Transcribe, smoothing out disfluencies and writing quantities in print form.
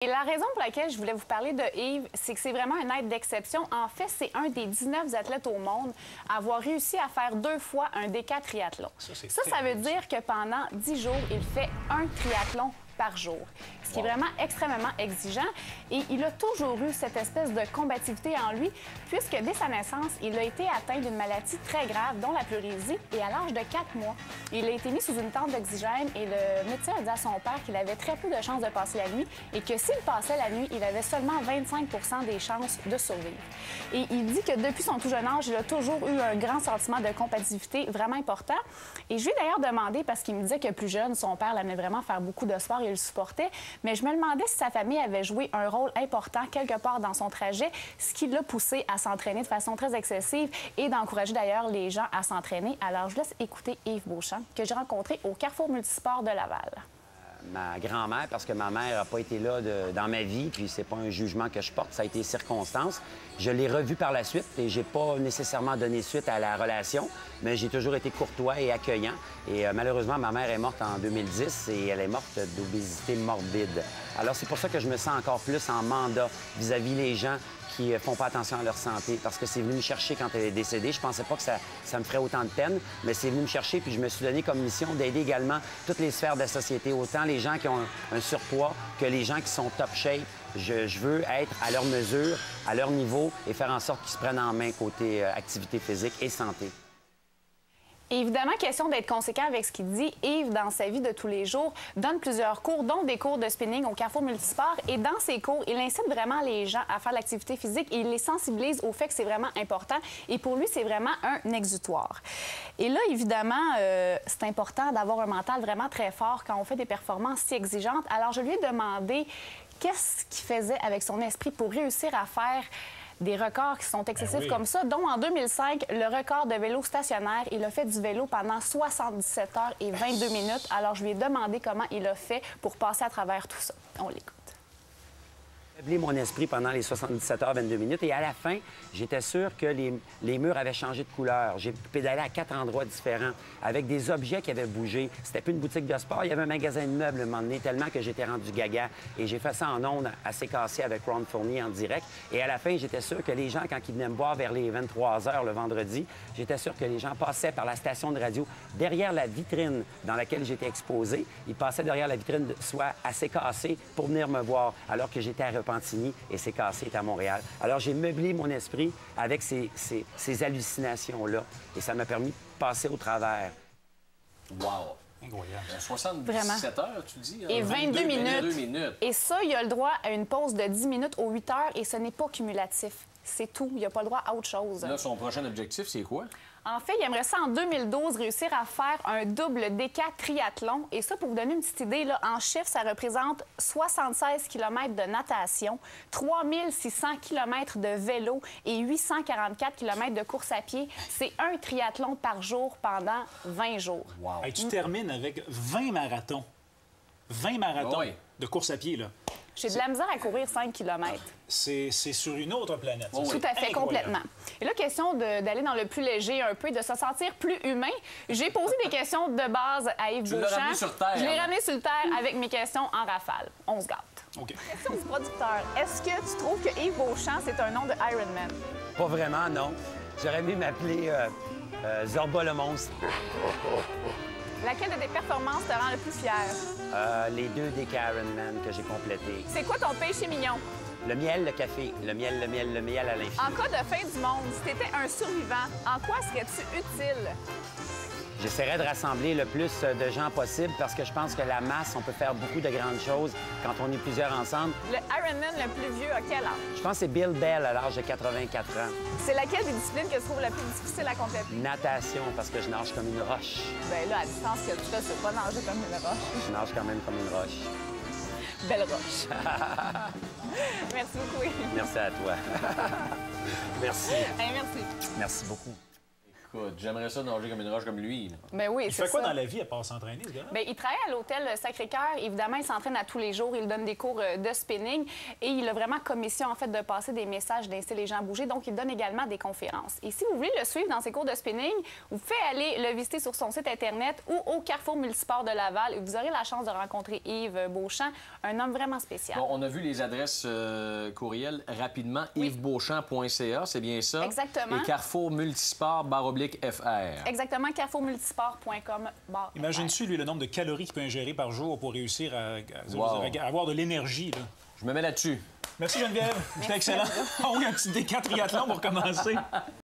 Et la raison pour laquelle je voulais vous parler de Yves, c'est que c'est vraiment un athlète d'exception. En fait, c'est un des 19 athlètes au monde à avoir réussi à faire 2 fois un déca-triathlon. Ça veut dire que pendant 10 jours, il fait un triathlon par jour, ce qui est vraiment extrêmement exigeant. Et il a toujours eu cette espèce de combativité en lui, puisque dès sa naissance, il a été atteint d'une maladie très grave, dont la pleurésie, et à l'âge de 4 mois. Il a été mis sous une tente d'oxygène et le médecin a dit à son père qu'il avait très peu de chances de passer la nuit et que s'il passait la nuit, il avait seulement 25 des chances de survivre. Et il dit que depuis son tout jeune âge, il a toujours eu un grand sentiment de combativité vraiment important. Et je lui ai d'ailleurs demandé, parce qu'il me disait que plus jeune, son père l'amenait vraiment faire beaucoup de sport et il le supportait, mais je me demandais si sa famille avait joué un rôle important quelque part dans son trajet, ce qui l'a poussé à s'entraîner de façon très excessive et d'encourager d'ailleurs les gens à s'entraîner. Alors, je laisse écouter Yves Beauchamp, que j'ai rencontré au Carrefour Multisport de Laval. Ma grand-mère, parce que ma mère n'a pas été là dans ma vie, puis c'est pas un jugement que je porte, ça a été circonstance. Je l'ai revue par la suite et j'ai pas nécessairement donné suite à la relation, mais j'ai toujours été courtois et accueillant. Et malheureusement, ma mère est morte en 2010 et elle est morte d'obésité morbide. Alors c'est pour ça que je me sens encore plus en mandat vis-à-vis les gens qui font pas attention à leur santé, parce que c'est venu me chercher quand elle est décédée. Je pensais pas que ça me ferait autant de peine, mais c'est venu me chercher, puis je me suis donné comme mission d'aider également toutes les sphères de la société, autant les gens qui ont un surpoids que les gens qui sont top shape. Je veux être à leur mesure, à leur niveau, et faire en sorte qu'ils se prennent en main côté activité physique et santé. Et évidemment, question d'être conséquent avec ce qu'il dit. Yves, dans sa vie de tous les jours, donne plusieurs cours, dont des cours de spinning au Carrefour Multisport. Et dans ces cours, il incite vraiment les gens à faire l'activité physique et il les sensibilise au fait que c'est vraiment important. Et pour lui, c'est vraiment un exutoire. Et là, évidemment, c'est important d'avoir un mental vraiment très fort quand on fait des performances si exigeantes. Alors, je lui ai demandé qu'est-ce qu'il faisait avec son esprit pour réussir à faire des records qui sont excessifs comme ça, dont en 2005, le record de vélo stationnaire. Il a fait du vélo pendant 77 heures et 22 minutes. Alors, je lui ai demandé comment il a fait pour passer à travers tout ça. On l'écoute. J'ai établi mon esprit pendant les 77 heures 22 minutes et à la fin, j'étais sûr que les murs avaient changé de couleur. J'ai pédalé à 4 endroits différents avec des objets qui avaient bougé. C'était plus une boutique de sport, il y avait un magasin de meubles à un moment donné, tellement que j'étais rendu gaga. Et j'ai fait ça en ondes assez cassé avec Ron Fournier en direct. Et à la fin, j'étais sûr que les gens, quand ils venaient me voir vers les 23 heures le vendredi, j'étais sûr que les gens passaient par la station de radio derrière la vitrine dans laquelle j'étais exposé. Ils passaient derrière la vitrine, soit assez cassée, pour venir me voir, alors que j'étais à Repentigny et c'est cassé est à Montréal. Alors, j'ai meublé mon esprit avec ces hallucinations-là et ça m'a permis de passer au travers. Wow! Incroyable. 77 heures, tu dis? Et 22 minutes. minutes. Et ça, il a le droit à une pause de 10 minutes aux 8 heures et ce n'est pas cumulatif. C'est tout. Il n'a pas le droit à autre chose. Là, son prochain objectif, c'est quoi? En fait, il aimerait ça en 2012 réussir à faire un double déca-triathlon. Et ça, pour vous donner une petite idée, là, en chiffres, ça représente 76 km de natation, 3600 km de vélo et 844 km de course à pied. C'est un triathlon par jour pendant 20 jours. Wow. Hey, tu termines avec 20 marathons. 20 marathons de course à pied, là. J'ai de la misère à courir 5 km. C'est sur une autre planète. Tout à fait, complètement. Et là, question d'aller dans le plus léger un peu, de se sentir plus humain. J'ai posé des questions de base à Yves Beauchamp. Tu l'as ramené sur terre. Je l'ai ramené sur le terre avec mes questions en rafale. On se gâte. OK. Question du producteur. Est-ce que tu trouves que Yves Beauchamp, c'est un nom de Ironman? Pas vraiment, non. J'aurais aimé m'appeler Zorba le monstre. Laquelle de tes performances te rend le plus fier? Les 2 déca Ironman que j'ai complétés. C'est quoi ton péché mignon? Le miel, le café. Le miel à l'infini. En cas de fin du monde, si tu étais un survivant, en quoi serais-tu utile? J'essaierais de rassembler le plus de gens possible parce que je pense que la masse, on peut faire beaucoup de grandes choses quand on est plusieurs ensemble. Le Ironman le plus vieux, à quel âge? Je pense que c'est Bill Bell à l'âge de 84 ans. C'est laquelle des disciplines que tu trouves la plus difficile à compléter? Natation, parce que je nage comme une roche. Bien là, à distance que tu fais, c'est pas nager comme une roche. Je nage quand même comme une roche. Belle roche. Merci beaucoup. Merci à toi. Merci. Hey, merci. Merci beaucoup. Écoute, j'aimerais ça nager comme une roche comme lui. Là. Ben oui, Il fait quoi dans la vie à part s'entraîner, ce gars-là? Bien, il travaille à l'hôtel Sacré-Cœur. Évidemment, il s'entraîne à tous les jours. Il donne des cours de spinning. Et il a vraiment commission, en fait, de passer des messages, d'inciter les gens à bouger. Donc, il donne également des conférences. Et si vous voulez le suivre dans ses cours de spinning, vous pouvez aller le visiter sur son site Internet ou au Carrefour Multisport de Laval. Et vous aurez la chance de rencontrer Yves Beauchamp, un homme vraiment spécial. Bon, on a vu les adresses courriel rapidement. Oui. yvesbeauchamp.ca, c'est bien ça? Exactement. Et Carrefour Multisport /FR. Exactement, carrefourmultisport.com. Imagine-tu, lui, le nombre de calories qu'il peut ingérer par jour pour réussir à avoir de l'énergie, là. Je me mets là-dessus. Merci, Geneviève. C'était excellent. On a un petit D4 triathlon pour commencer.